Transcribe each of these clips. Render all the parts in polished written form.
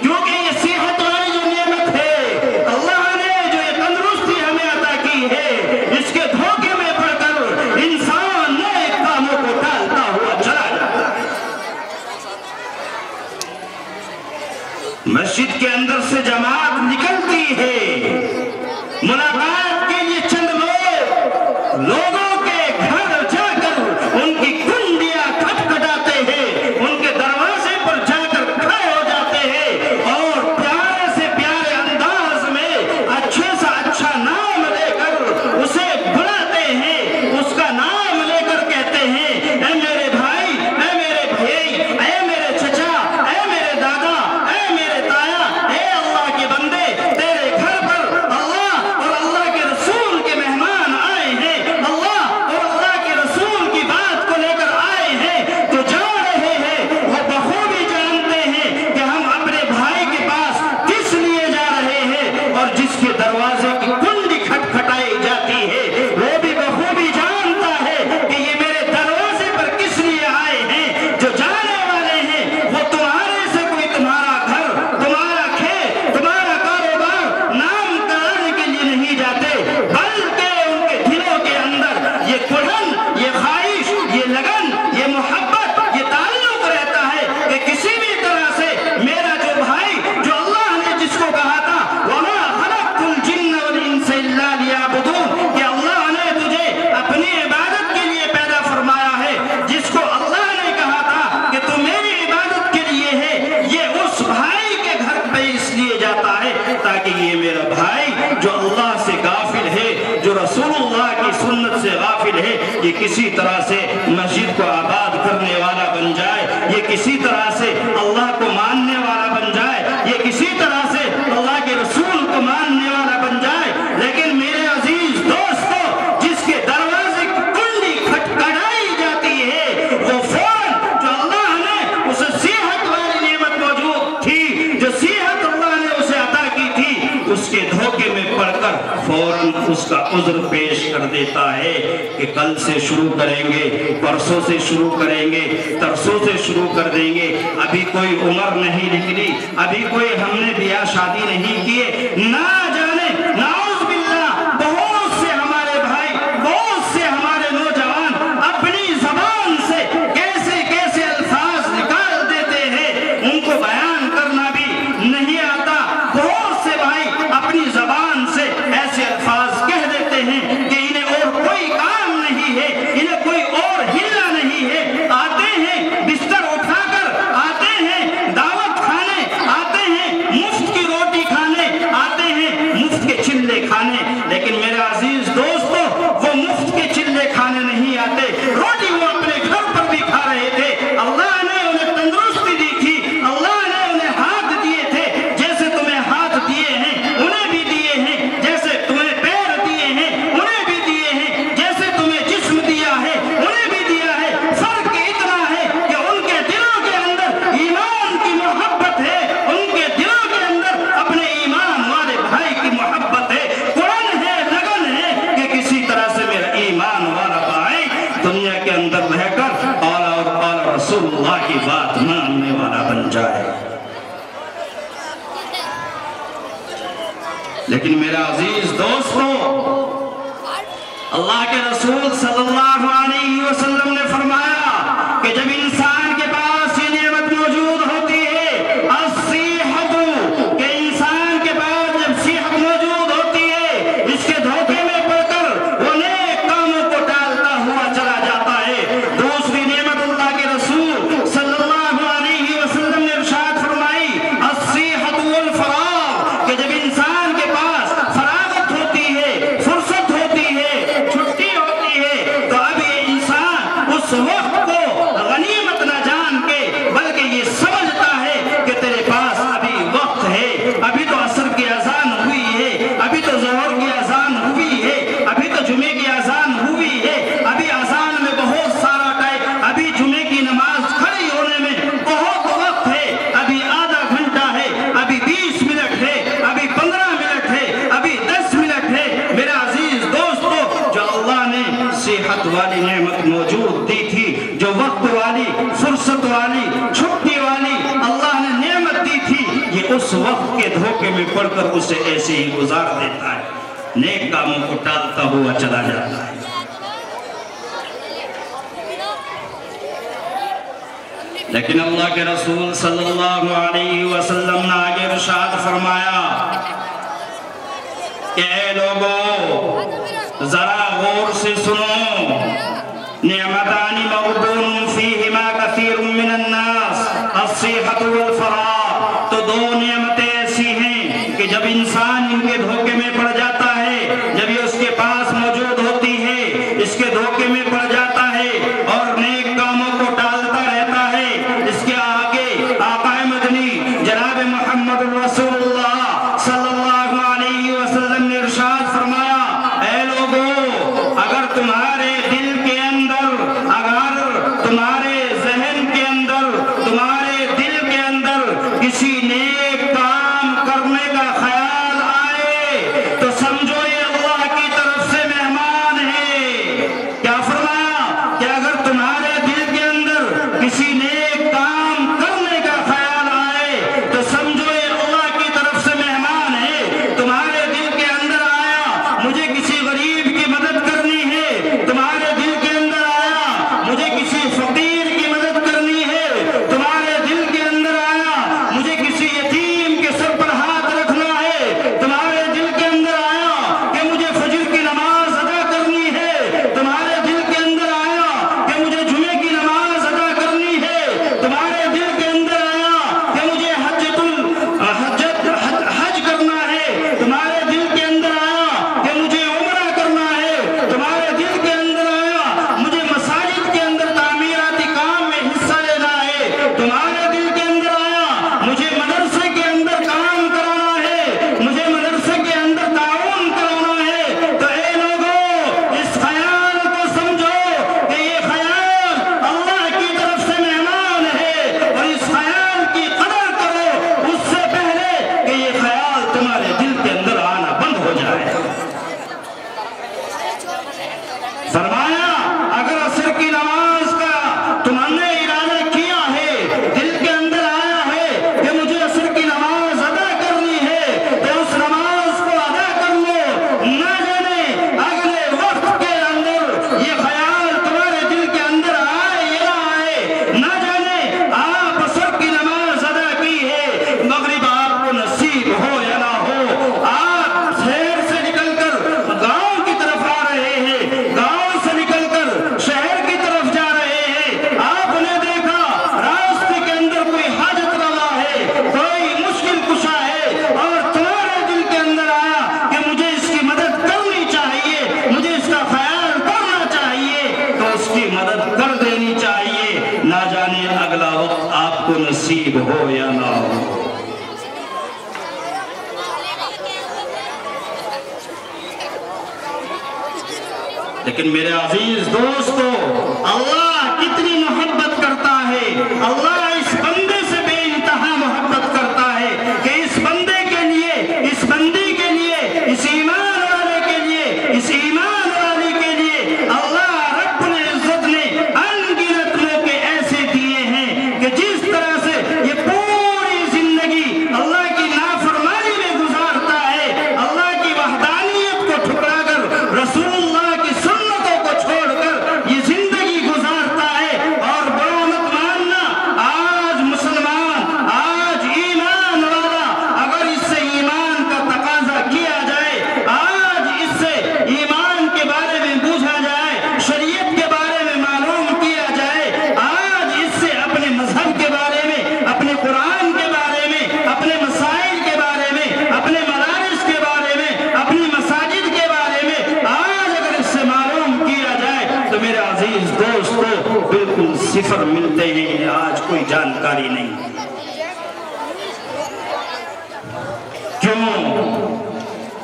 کیونکہ یہ صحت والی جو نعمت ہے اللہ نے جو یہ تندرستی ہمیں عطا کی ہے، اس کے دھوکے میں پڑ کر انسان نیک کاموں کو ٹالتا ہوا چلا جاتا ہے۔ مسجد کے اندر سے جماعت نکلتی ہے، ملاقات کے لیے چند لوگوں کے گھر جا کر ان کی کنڈیاں کھٹکھٹاتے ہیں، ان کے دروازے پر جا کر کھڑے ہو جاتے ہیں اور پیارے سے پیارے انداز میں اچھے سے اچھا نام لے کر اسے بلاتے ہیں، اس کا نام لے کر کہتے ہیں اے میرے بھائی، اے میرے بھائی، اے میرے چچا، اے میرے دادا، اے میرے تایا، اے اللہ کے بندے، تیرے گھر پر اللہ اور اللہ کے رسول کے مہمان آئے ہیں، اللہ اور اللہ کے رسول کی بات کو لے کر آئے ہیں، تو جا رہے ہیں، وہ بخوبی جانتے ہیں کہ ہم اپنے بھائی کے پاس کس لیے جا رہے ہیں، اور جس کے دروازے کی کنڈی کھٹکھٹائی جاتی ہے وہ بھی بخوبی جانتا ہے کہ یہ میرے دروازے پر کس لیے آئے ہیں۔ جو جانے والے ہیں وہ تمہارے سے کوئی تمہارا گھر، تمہارا کھیت، تمہارا کاروبار نام کرانے کے لیے نہیں جاتے، بلکہ ان کے دلوں کے اندر یہ کڑھن، یہ خواہش، یہ لگن، یہ محبت، یہ تعلق رہتا ہے کہ کسی بھی طرح سے میرا جو بھائی، جو اللہ نے جس کو کہا تھا وَمَا خَلَقْتُ الْجِنَّ وَالْإِنسَ إِلَّا لِيَعْبُدُونَ، کہ اللہ نے تجھے اپنی عبادت کے لیے پیدا فرمایا ہے، جس کو اللہ نے کہا تھا کہ تو میری عبادت کے لیے ہے، یہ اس بھائی کے گھر پہ اس لیے جاتا ہے تاکہ یہ میرا بھائی جو اللہ سے غافل ہے، جو رسول اللہ کی سنت سے غافل ہے، یہ کسی طرح سے مسجد کو آباد کرنے والا بن جائے، یہ کسی طرح سے اللہ کو ماننے والا بن جائے، یہ کسی طرح سے اللہ کے رسول کو ماننے والا بن جائے۔ لیکن میرے عزیز دوستو، جس کے دروازے کی کنڈی کھٹکھٹائی جاتی ہے وہ فوراً، جو اللہ نے اسے صحت والی نعمت موجود تھی، جو صحت اللہ نے اسے عطا کی تھی، اس کے دھوکے میں پڑ کر فوراً اس کا عذر پیش کر دیتا ہے کہ کل سے شروع کریں گے، پرسوں سے شروع کریں گے، ترسوں سے شروع کر دیں گے، ابھی کوئی عمر نہیں نکلی، ابھی کوئی ہم نے بیاہ شادی نہیں کیے، نہ جانے نعوذ باللہ بہت سے ہمارے بھائی، بہت سے ہمارے نوجوان اپنی زبان سے کیسے کیسے الفاظ نکال دیتے ہیں، ان کو بیان کرنا بھی نہیں آتا۔ بہت سے بھائی اپنی زبان سے ایسے الفاظ کہہ دیتے ہیں کہ انہیں اور کوئی کام نہیں ہے، انہیں کوئی اور ہلا نہیں ہے، آتے ہیں بستر اٹھا کر، آتے ہیں دعوت کھانے، آتے ہیں مفت کی روٹی کھانے، آتے ہیں مفت کے چلے کھانے، لیکن میرے عزیز دوستو وہ مفت کے چلے کھانے نہیں آتے، روٹی وہ اپنے گھر پر بھی کھا رہے تھے۔ اللہ نے انہیں تندرستی دی تھی، اللہ نے انہیں ہاتھ دیے تھے، جیسے تمہیں ہاتھ دیے ہیں انہیں بھی دیے ہیں، جیسے تمہیں پیر دیے ہیں انہیں بھی دیے ہیں، جیسے تمہیں جسم دیا ہے انہیں بھی دیا ہے۔ فرق اتنا ہے کہ ان کے دلوں کے اندر ایمان کی محبت ہے، ان کے دلوں کے اندر اپنے ایمان والے بھائی کی محبت ہے، قرآن ہے، لگن ہے کہ کسی طرح سے میرا ایمان والا بھائی دنیا کے اندر رہ کر اور رسول اللہ کی بات ماننے والا بن جائے۔ لیکن میرا عزیز دوستو، اللہ کے رسول صلی اللہ علیہ وسلم نے فرمایا کہ جب انسان کے پاس یہ نعمت موجود ہوتی ہے، الصحت، کہ انسان کے پاس جب صحت موجود ہوتی ہے، اس کے دھوکے میں پڑ کر وہ نیک کاموں کو ٹالتا ہوا چلا جاتا ہے۔ دوسری نعمت اللہ کے رسول صلی اللہ علیہ وسلم نے ارشاد فرمائی الصحت والفراغ، کہ جب انسان کے پاس فراغت ہوتی ہے، فرصت ہوتی ہے، چھٹی ہوتی ہے، تو اب یہ انسان اس وقت کو غنیمت نہ اس وقت کے دھوکے میں پڑ کر اسے ایسے ہی گزار دیتا ہے، نیک کاموں کو ٹالتا ہوا چلا جاتا ہے۔ لیکن اللہ کے رسول صلی اللہ علیہ وسلم نے آگے ارشاد فرمایا کہ اے لوگو ذرا غور سے سنو، نعمتان مغبون فیہما کثیر من الناس الصحۃ والفراغ، تو دو نعمتیں ایسی ہیں کہ جب انسان ان کے دھوکے میں پڑ جاتا ہے، جب یہ اس کے پاس موجود ہوتی ہے اس کے دھوکے میں پڑ جاتا ہے اور نیک کاموں کو ٹالتا رہتا ہے، اس کے آگے آقا مدنی جناب محمد رسول اللہ صلی اللہ علیہ وسلم نے ارشاد فرمایا، اے لوگو اگر تمہارے دل کے اندر، اگر تمہارے ذہن کے اندر، تمہارے دل کے اندر کسی نیک کام کرنے کا خیال آئے تو سمجھو یہ اللہ کی طرف سے مہمان ہے۔ کیا فرمایا کہ اگر تمہارے دل کے اندر کسی نیک کام کرنے کا خیال آئے تو سمجھو یہ اللہ کی طرف سے مہمان ہے۔ تمہارے دل کے اندر آیا مجھے کسی غریب کی مدد کرنی ہے، تمہارے دل کے اندر آیا مجھے کسی فقیر کی مدد کرنی ہے، تمہارے دل کے اندر آیا مجھے کسی یتیم کے سر پر ہاتھ رکھنا ہے، تمہارے دل کے اندر آیا کہ مجھے فجر کی نماز ادا کرنی ہے، تمہارے دل کے اندر آیا کہ مجھے جمعے کی نماز ادا کرنی ہے، تمہارے دل کے اندر آیا کہ مجھے حج کرنا ہے، تمہارے دل کے اندر آیا کہ مجھے عمرہ کرنا ہے، تمہارے دل کے اندر آیا مجھے مساجد کے اندر تعمیراتی کام میں حصہ لینا ہے، تمہارے دل کے اندر آیا مجھے مدرسے کے اندر کام کرانا ہے، مجھے مدرسے کے اندر تعاون کرانا ہے، تو اے لوگوں اس خیال کو سمجھو کہ یہ خیال اللہ کی طرف سے مہمان ہے، اور اس خیال کی قدر کرو اس سے پہلے کہ یہ خیال تمہارے دل کے اندر آنا بند ہو جائے۔ فرمایا اگر عصر کی نماز کا تم نے ارادہ کیا ہے، دل کے اندر آیا ہے کہ مجھے عصر کی نماز ادا کرنی ہے، تو اس نماز کو ادا کر لو، نہ جانے اگلے وقت کے اندر یہ خیال تمہارے دل کے اندر آئے یا نہ آئے، نہ جانے آپ عصر کی نماز ادا کی ہے، مغرب آپ کو نصیب ہو یا نہ ہو، آپ شہر سے نکل کر گاؤں کی طرف آ رہے ہیں، گاؤں سے نکل کر شہر کی طرف جا رہے ہیں، آپ نے دیکھا راستے کے اندر کوئی حاجت روا ہے، کوئی مشکل کشا ہے، اور تمہارے دل کے اندر آیا کہ مجھے اس کی مدد کرنی چاہیے، مجھے اس کا خیال کرنا چاہیے، تو اس کی مدد کر دینی چاہیے، نہ جانے اگلا وقت آپ کو نصیب ہو یا نہ ہو۔ لیکن میرے عزیز دوستو، اللہ کتنی محبت کرتا ہے، اللہ اس بندے سے بے انتہا محبت کرتا ہے کہ اس بندے کے لیے، اس بندی کے لیے، اس ایمان والے کے لیے، اس ایمان والی کے لیے اللہ رب العزت نے انگنت موقع ایسے دیے ہیں کہ جس طرح سے یہ پوری زندگی اللہ کی نافرمانی میں گزارتا ہے، اللہ کی وحدانیت کو ٹھکرا کر رسول اللہ کی سنتوں کو چھوڑ کر یہ زندگی گزارتا ہے، اور بڑا مت ماننا آج مسلمان، آج ایمان والا اگر اس سے ایمان کا تقاضا کیا جائے، آج اس سے ایمان کے بارے میں پوچھا جائے، شریعت کے بارے میں معلوم کیا جائے، آج اس سے اپنے مذہب کے بارے میں، اپنے قرآن کے بارے میں، اپنے مسائل کے بارے میں، اپنے مدارس کے بارے میں، اپنی مساجد کے بارے میں آج اگر اس سے معلوم کیا جائے تو میرے عزیز دوستو بالکل صفر ملتے ہیں، آج کوئی جانکاری نہیں۔ کیوں؟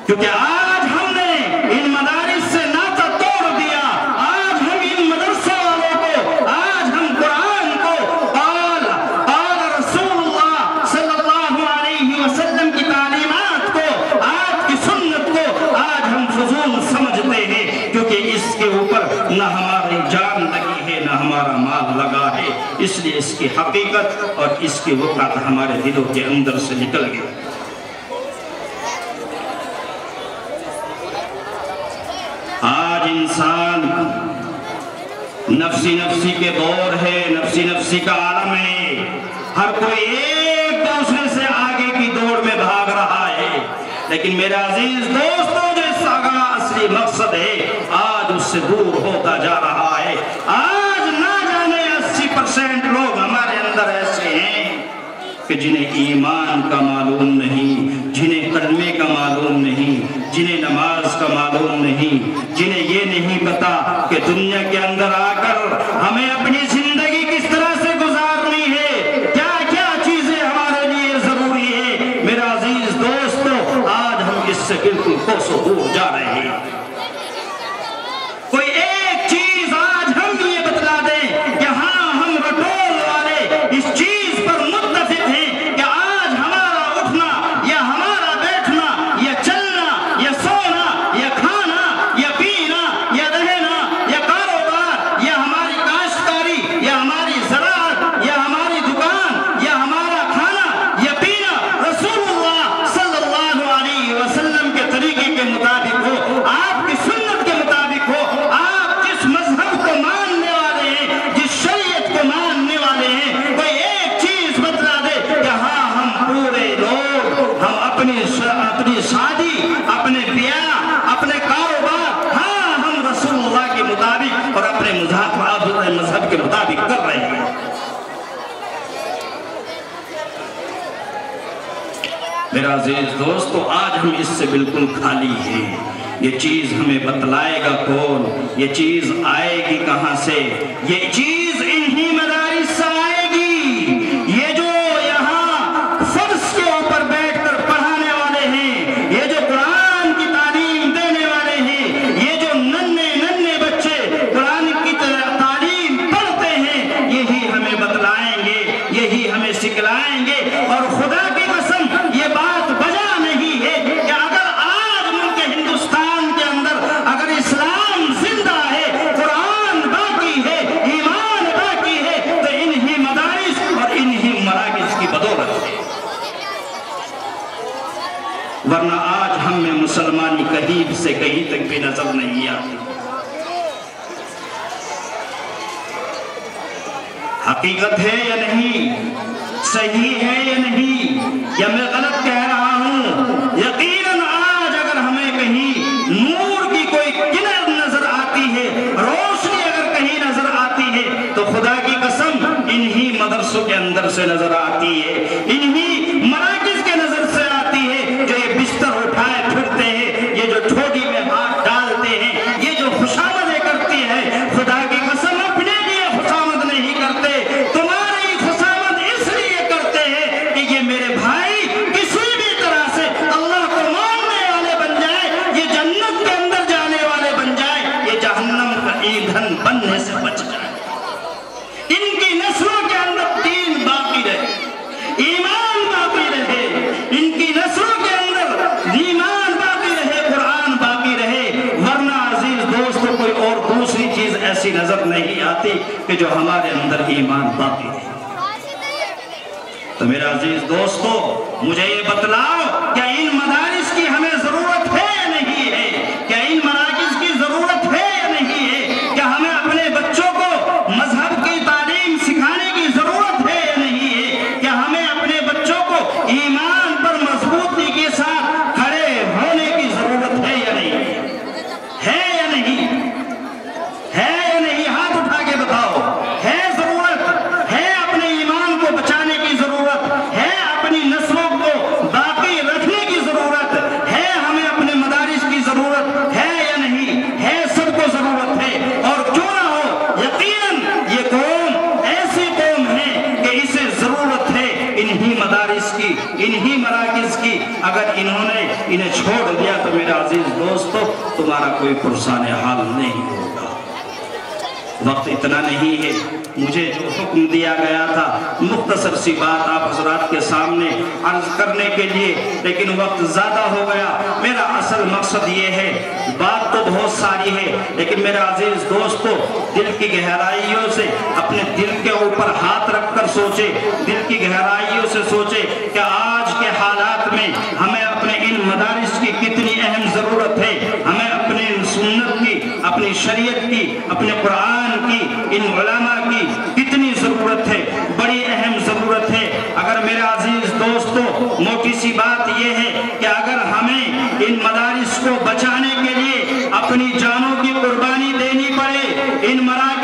کیونکہ آج ہم نے ان مدارس سے ناطہ توڑ دیا، آج ہم ان مدرسہ والوں کو، آج ہم قرآن کو، قال رسول اللہ صلی اللہ علیہ وسلم کی تعلیمات کو، آپ کی سنت کو آج ہم فضول سمجھتے ہیں، کیونکہ اس کے اوپر نہ ہماری جان لگی ہے نہ ہمارا مال لگا ہے، اس لیے اس کی حقیقت اور اس کی وقعت ہمارے دلوں کے اندر سے نکل گئی۔ آج انسان نفسی کے دور ہے، نفسی کا عالم ہے، ہر کوئی ایک دوسرے سے آگے کی دوڑ میں بھاگ رہا ہے، لیکن میرے عزیز دوستوں جو اس کا اصلی مقصد ہے آج اس سے دور ہوتا جا رہا ہے۔ آج نہ جانے 80% لوگ ہمارے اندر ایسے ہیں کہ جنہیں ایمان کا معلوم نہیں، جنہیں کلمے کا معلوم نہیں، جنہیں نماز کا معلوم نہیں، جنہیں یہ نہیں پتا کہ دنیا کے اندر آ کر ہمیں اپنی زندگی کس طرح سے گزارنی ہے، کیا کیا چیزیں ہمارے لیے ضروری ہے۔ میرا عزیز دوستو، آج ہم اس سے بالکل کوسوں دور جا رہے ہیں۔ کوئی ایک چیز آج ہم یہ بتلا دیں کہ ہاں ہم رٹول والے اس چیز پر متفق ہیں کہ آج ہمارا اٹھنا یا ہمارا بیٹھنا یا چلنا یا سونا یا کھانا یا پینا یا رہنا یا کاروبار یا ہماری کاشتکاری یا ہماری زراعت یا ہماری دکان یا ہمارا کھانا یا پینا رسول اللہ صلی اللہ علیہ وسلم کے طریقے کے مطابق ہو، آپ کی سنت کے مطابق ہو، آپ جس مذہب کو ماننے والے ہیں، جس شریعت کو ماننے والے ہیں، کوئی ایک چیز بتلا دے کہ ہاں ہم پورے لوگ، ہم اپنی شادی، اپنے بیاہ، اپنے کاروبار، ہاں ہم رسول اللہ کے مطابق اور اپنے مذہب کے مطابق کر رہے ہیں۔ میرا عزیز دوستو، آج ہم اس سے بالکل خالی ہیں۔ یہ چیز ہمیں بتلائے گا کون؟ یہ چیز آئے گی کہاں سے؟ یہ چیز انہی مدارس سے آئے گی۔ یہ جو یہاں فرش کے اوپر بیٹھ کر پڑھانے والے ہیں، یہ جو قرآن کی تعلیم دینے والے ہیں، یہ جو ننھے بچے قرآن کی تعلیم پڑھتے ہیں، یہی ہمیں بتلائیں گے، یہی ہمیں سکھلائیں گے۔ اور خدا کی قسم یہ بات بجا نہیں ہے کہ اگر آج ملک ہندوستان کے اندر اگر اسلام زندہ ہے، قرآن باقی ہے، ایمان باقی ہے، تو انہی مدارس اور انہی مراکز کی بدولت ہے۔ ورنہ آج ہم میں مسلمانی کہیں سے کہیں تک بھی نظر نہیں آتی۔ حقیقت ہے یا نہیں؟ صحیح ہے یا نہیں؟ یا میں غلط کہہ رہا ہوں؟ یقیناً آج اگر ہمیں کہیں نور کی کوئی کنار نظر آتی ہے، روشنی اگر کہیں نظر آتی ہے، تو خدا کی قسم انہی مدرسوں کے اندر سے نظر آتی ہے، انہی مراکز کے نظر سے آتی ہے، جو یہ بستر اٹھائے پھرتے ہیں، یہ جو ٹھوڈی میں ہاتھ ڈالتے ہیں، یہ جو خوشامدیں کرتی ہے، خدا کی قسم اپنے لیے خوشامد نہیں کرتے، تمہاری خوشامد اس لیے کرتے ہیں کہ یہ میرے بھائی کسی بھی طرح سے اللہ کو ماننے والے بن جائے، یہ جنت کے اندر جانے والے بن جائے، یہ جہنم کا ایندھن بننے سے بچ جائے۔ ان کی نسلوں کے اندر دین باقی رہے، ایمان باقی رہے، ان کی نسلوں کے اندر ایمان باقی رہے، قرآن باقی رہے۔ ورنہ عزیز دوستوں، کوئی اور دوسری چیز ایسی نظر نہیں آتی کہ جو ہمارے اندر ایمان باقی رہے۔ تو میرا عزیز دوستو، مجھے یہ بتلاؤ کہ ان مدارس کی ہمیں ضرورت ہے یا نہیں ہے؟ کیا ان مراکز کی ضرورت ہے یا نہیں ہے؟ کیا ہمیں اپنے بچوں کو مذہب کی تعلیم سکھانے کی ضرورت ہے یا نہیں ہے؟ کیا ہمیں اپنے بچوں کو ایمان پر مضبوطی کے ساتھ کھڑے ہونے کی ضرورت ہے یا نہیں ہے؟ یا نہیں ہے یا نہیں؟ ہاتھ اٹھا کے بتاؤ۔ ہے ضرورت؟ ہے اپنے ایمان کو بچانے کی ضرورت؟ ہے اپنی نسلوں کو باقی رکھنے کی ضرورت؟ ہے ہمیں اپنے مدارس کی ضرورت ہے یا نہیں ہے؟ سب کو ضرورت ہے، اور کیوں نہ ہو، یقیناً یہ قوم ایسی قوم ہے کہ اسے ضرورت ہے انہی مدارس کی، انہی مراکز کی۔ اگر انہوں نے انہیں چھوڑ دیا تو میرا عزیز دوستو، تمہارا کوئی پرسان حال نہیں ہوگا۔ وقت اتنا نہیں ہے، مجھے جو حکم دیا گیا تھا مختصر سی بات آپ حضرات کے سامنے عرض کرنے کے لیے، لیکن وقت زیادہ ہو گیا۔ میرا اصل مقصد یہ ہے، بات تو بہت ساری ہے، لیکن میرے عزیز دوستو، دل کی گہرائیوں سے اپنے دل کے اوپر ہاتھ رکھ کر سوچے، دل کی گہرائیوں سے سوچے کہ آج کے حالات میں ہمیں اپنے ان مدارس کی کتنی اہم ضرورت ہے، ہمیں اپنے سنت کی، اپنی شریعت کی، اپنے قرآن کی، ان علماء کی کتنی ضرورت ہے، بڑی اہم ضرورت ہے۔ اگر میرے عزیز دوستو، موٹی سی بات یہ ہے کہ اگر ہمیں ان مدارس کو بچانے کے لیے اپنی جانوں کی قربانی دینی پڑے، ان مراکز